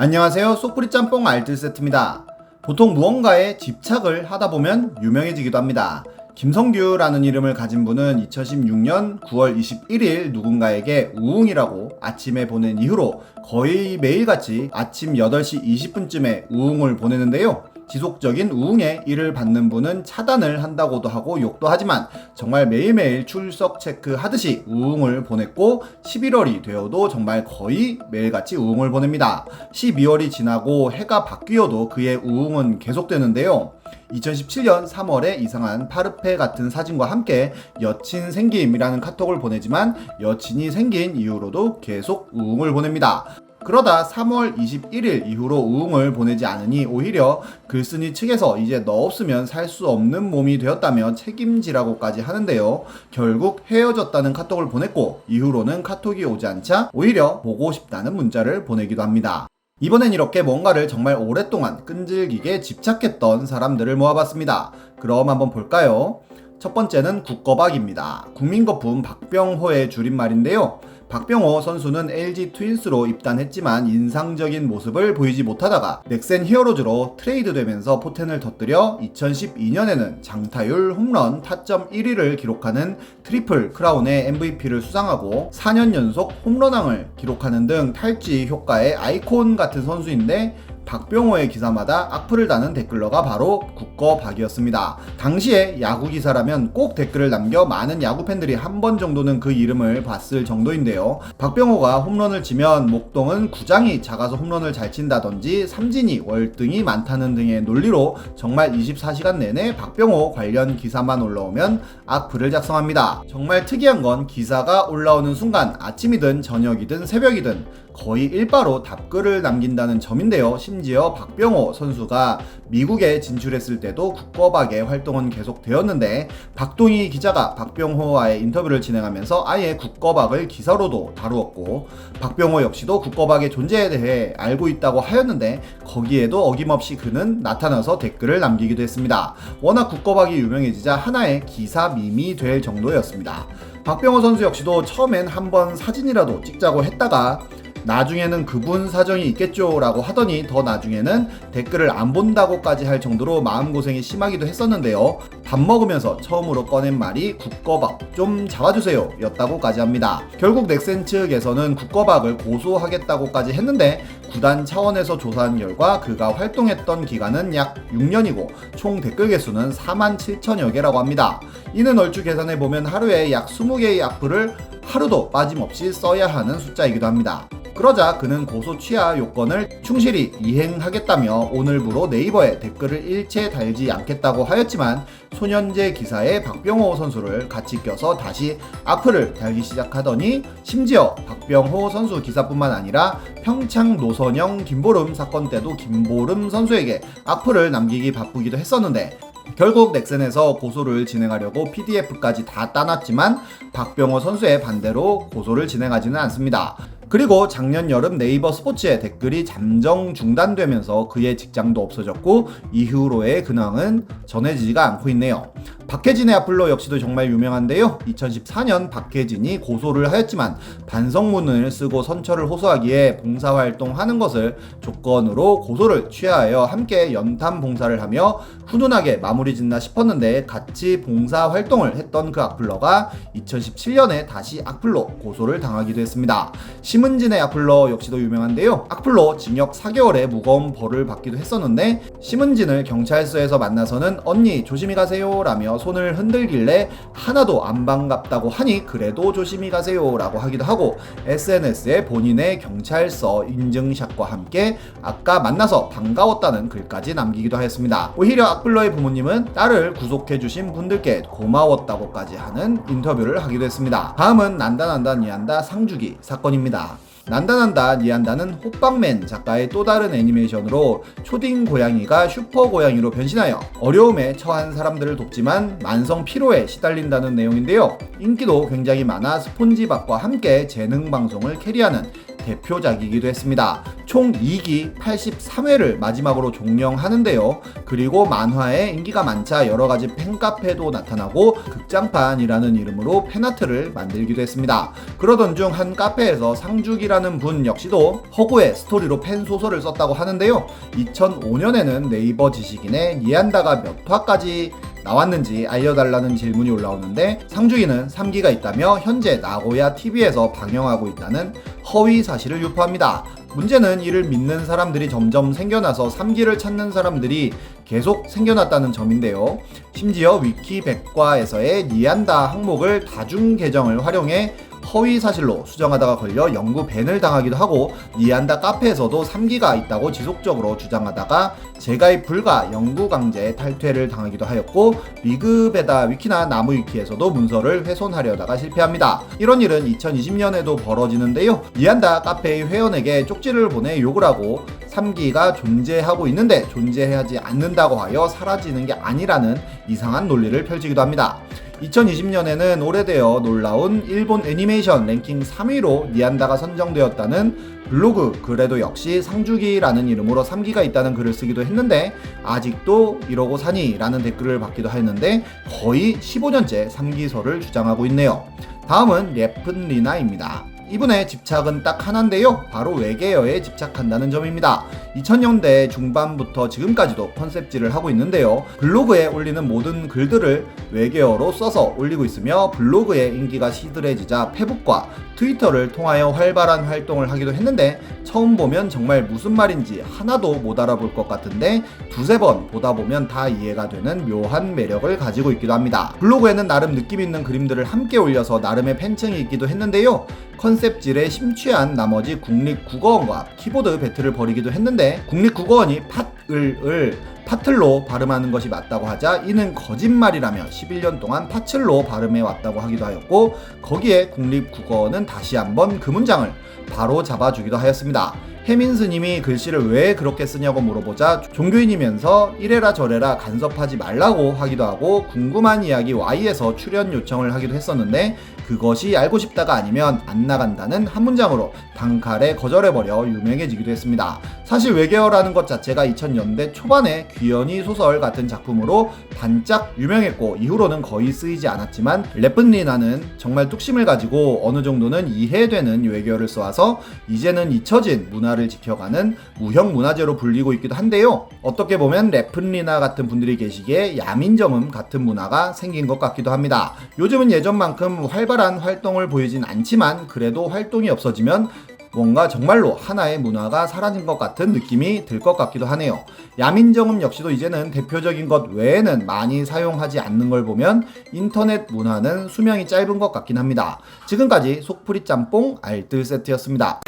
안녕하세요. 소프리 짬뽕 알뜰 세트입니다. 보통 무언가에 집착을 하다 보면 유명해지기도 합니다. 김성규라는 이름을 가진 분은 2016년 9월 21일 누군가에게 우웅이라고 아침에 보낸 이후로 거의 매일같이 아침 8시 20분쯤에 우웅을 보내는데요. 지속적인 우웅에 일을 받는 분은 차단을 한다고도 하고 욕도 하지만 정말 매일매일 출석 체크하듯이 우웅을 보냈고 11월이 되어도 정말 거의 매일같이 우웅을 보냅니다. 12월이 지나고 해가 바뀌어도 그의 우웅은 계속되는데요. 2017년 3월에 이상한 파르페 같은 사진과 함께 여친 생김이라는 카톡을 보내지만 여친이 생긴 이후로도 계속 우웅을 보냅니다. 그러다 3월 21일 이후로 우웅을 보내지 않으니 오히려 글쓴이 측에서 이제 너 없으면 살 수 없는 몸이 되었다며 책임지라고까지 하는데요. 결국 헤어졌다는 카톡을 보냈고 이후로는 카톡이 오지 않자 오히려 보고 싶다는 문자를 보내기도 합니다. 이번엔 이렇게 뭔가를 정말 오랫동안 끈질기게 집착했던 사람들을 모아봤습니다. 그럼 한번 볼까요? 첫 번째는 국거박입니다. 국민거품 박병호의 줄임말인데요. 박병호 선수는 LG 트윈스로 입단했지만 인상적인 모습을 보이지 못하다가 넥센 히어로즈로 트레이드되면서 포텐을 터뜨려 2012년에는 장타율, 홈런, 타점 1위를 기록하는 트리플 크라운의 MVP를 수상하고 4년 연속 홈런왕을 기록하는 등 탈취 효과의 아이콘 같은 선수인데 박병호의 기사마다 악플을 다는 댓글러가 바로 국거박이었습니다. 당시에 야구 기사라면 꼭 댓글을 남겨 많은 야구 팬들이 한 번 정도는 그 이름을 봤을 정도인데요. 박병호가 홈런을 치면 목동은 구장이 작아서 홈런을 잘 친다든지 삼진이 월등히 많다는 등의 논리로 정말 24시간 내내 박병호 관련 기사만 올라오면 악플을 작성합니다. 정말 특이한 건 기사가 올라오는 순간 아침이든 저녁이든 새벽이든 거의 일바로 답글을 남긴다는 점인데요. 심지어 박병호 선수가 미국에 진출했을 때도 국거박의 활동은 계속되었는데 박동희 기자가 박병호와의 인터뷰를 진행하면서 아예 국거박을 기사로도 다루었고 박병호 역시도 국거박의 존재에 대해 알고 있다고 하였는데 거기에도 어김없이 그는 나타나서 댓글을 남기기도 했습니다. 워낙 국거박이 유명해지자 하나의 기사 밈이 될 정도였습니다. 박병호 선수 역시도 처음엔 한번 사진이라도 찍자고 했다가 나중에는 그분 사정이 있겠죠 라고 하더니 더 나중에는 댓글을 안 본다고까지 할 정도로 마음고생이 심하기도 했었는데요. 밥 먹으면서 처음으로 꺼낸 말이 국거박 좀 잡아주세요 였다고까지 합니다. 결국 넥센 측에서는 국거박을 고소하겠다고까지 했는데 구단 차원에서 조사한 결과 그가 활동했던 기간은 약 6년이고 총 댓글 개수는 4만 7천여 개라고 합니다. 이는 얼추 계산해보면 하루에 약 20개의 악플을 하루도 빠짐없이 써야 하는 숫자이기도 합니다. 그러자 그는 고소 취하 요건을 충실히 이행하겠다며 오늘부로 네이버에 댓글을 일체 달지 않겠다고 하였지만 소년제 기사에 박병호 선수를 같이 껴서 다시 악플을 달기 시작하더니 심지어 박병호 선수 기사뿐만 아니라 평창 노선영 김보름 사건 때도 김보름 선수에게 악플을 남기기 바쁘기도 했었는데 결국 넥센에서 고소를 진행하려고 PDF까지 다 따놨지만 박병호 선수의 반대로 고소를 진행하지는 않습니다. 그리고 작년 여름 네이버 스포츠의 댓글이 잠정 중단되면서 그의 직장도 없어졌고 이후로의 근황은 전해지지가 않고 있네요. 박혜진의 악플로 역시도 정말 유명한데요. 2014년 박혜진이 고소를 하였지만 반성문을 쓰고 선처를 호소하기에 봉사활동하는 것을 조건으로 고소를 취하여 함께 연탄 봉사를 하며 훈훈하게 마무리 짓나 싶었는데 같이 봉사활동을 했던 그 악플러가 2017년에 다시 악플로 고소를 당하기도 했습니다. 심은진의 악플러 역시도 유명한데요. 악플로 징역 4개월의 무거운 벌을 받기도 했었는데 심은진을 경찰서에서 만나서는 언니 조심히 가세요 라며 손을 흔들길래 하나도 안 반갑다고 하니 그래도 조심히 가세요 라고 하기도 하고 SNS에 본인의 경찰서 인증샷과 함께 아까 만나서 반가웠다는 글까지 남기기도 하였습니다. 오히려 악플러의 부모님은 딸을 구속해주신 분들께 고마웠다고까지 하는 인터뷰를 하기도 했습니다. 다음은 난다난다 니한다 상주기 사건입니다. 난다난다 니한다는 호빵맨 작가의 또 다른 애니메이션으로 초딩 고양이가 슈퍼 고양이로 변신하여 어려움에 처한 사람들을 돕지만 만성 피로에 시달린다는 내용인데요. 인기도 굉장히 많아 스폰지밥과 함께 재능 방송을 캐리하는 대표작이기도 했습니다. 총 2기 83회를 마지막으로 종영하는데요. 그리고 만화에 인기가 많자 여러가지 팬카페도 나타나고 극장판이라는 이름으로 팬아트를 만들기도 했습니다. 그러던 중 한 카페에서 상죽이라는 분 역시도 허구의 스토리로 팬소설을 썼다고 하는데요. 2005년에는 네이버 지식인에 니안다가 몇 화까지 나왔는지 알려달라는 질문이 올라오는데, 상주기는 3기가 있다며 현재 나고야 TV에서 방영하고 있다는 허위 사실을 유포합니다. 문제는 이를 믿는 사람들이 점점 생겨나서 3기를 찾는 사람들이 계속 생겨났다는 점인데요. 심지어 위키 백과에서의 니안다 항목을 다중 계정을 활용해 허위 사실로 수정하다가 걸려 영구 밴을 당하기도 하고, 니안다 카페에서도 3기가 있다고 지속적으로 주장하다가 재가입 불가 영구 강제 탈퇴를 당하기도 하였고, 리그베다 위키나 나무 위키에서도 문서를 훼손하려다가 실패합니다. 이런 일은 2020년에도 벌어지는데요. 니안다 카페의 회원에게 쪽지를 보내 욕을 하고 3기가 존재하고 있는데 존재하지 않는다고 하여 사라지는 게 아니라는 이상한 논리를 펼치기도 합니다. 2020년에는 오래되어 놀라운 일본 애니메이션 랭킹 3위로 니안다가 선정되었다는 블로그 글에도 역시 상주기라는 이름으로 3기가 있다는 글을 쓰기도 했는데, 아직도 이러고 사니? 라는 댓글을 받기도 했는데 거의 15년째 3기설을 주장하고 있네요. 다음은 래픈리나입니다. 이분의 집착은 딱 하나인데요. 바로 외계어에 집착한다는 점입니다. 2000년대 중반부터 지금까지도 컨셉질을 하고 있는데요. 블로그에 올리는 모든 글들을 외계어로 써서 올리고 있으며, 블로그의 인기가 시들해지자 페북과 트위터를 통하여 활발한 활동을 하기도 했는데, 처음 보면 정말 무슨 말인지 하나도 못 알아볼 것 같은데 두세 번 보다 보면 다 이해가 되는 묘한 매력을 가지고 있기도 합니다. 블로그에는 나름 느낌 있는 그림들을 함께 올려서 나름의 팬층이 있기도 했는데요. 컨셉질에 심취한 나머지 국립국어원과 키보드 배틀을 벌이기도 했는데, 국립국어원이 팥을 파틀로 발음하는 것이 맞다고 하자 이는 거짓말이라며 11년 동안 파틀로 발음해 왔다고 하기도 하였고, 거기에 국립국어원은 다시 한번 그 문장을 바로 잡아주기도 하였습니다. 혜민 스님이 글씨를 왜 그렇게 쓰냐고 물어보자 종교인이면서 이래라 저래라 간섭하지 말라고 하기도 하고, 궁금한 이야기 Y에서 출연 요청을 하기도 했었는데 그것이 알고 싶다가 아니면 안 나간다는 한 문장으로 단칼에 거절해버려 유명해지기도 했습니다. 사실 외계어라는 것 자체가 2000년대 초반에 귀연이 소설 같은 작품으로 반짝 유명했고, 이후로는 거의 쓰이지 않았지만 래픈리나는 정말 뚝심을 가지고 어느 정도는 이해되는 외계어를 써와서 이제는 잊혀진 문화를 지켜가는 무형 문화재로 불리고 있기도 한데요. 어떻게 보면 래픈리나 같은 분들이 계시기에 야민점음 같은 문화가 생긴 것 같기도 합니다. 요즘은 예전만큼 활발한 활동을 보이진 않지만 그래도 활동이 없어지면 뭔가 정말로 하나의 문화가 사라진 것 같은 느낌이 들 것 같기도 하네요. 야민정음 역시도 이제는 대표적인 것 외에는 많이 사용하지 않는 걸 보면 인터넷 문화는 수명이 짧은 것 같긴 합니다. 지금까지 속풀이 짬뽕 알뜰 세트였습니다.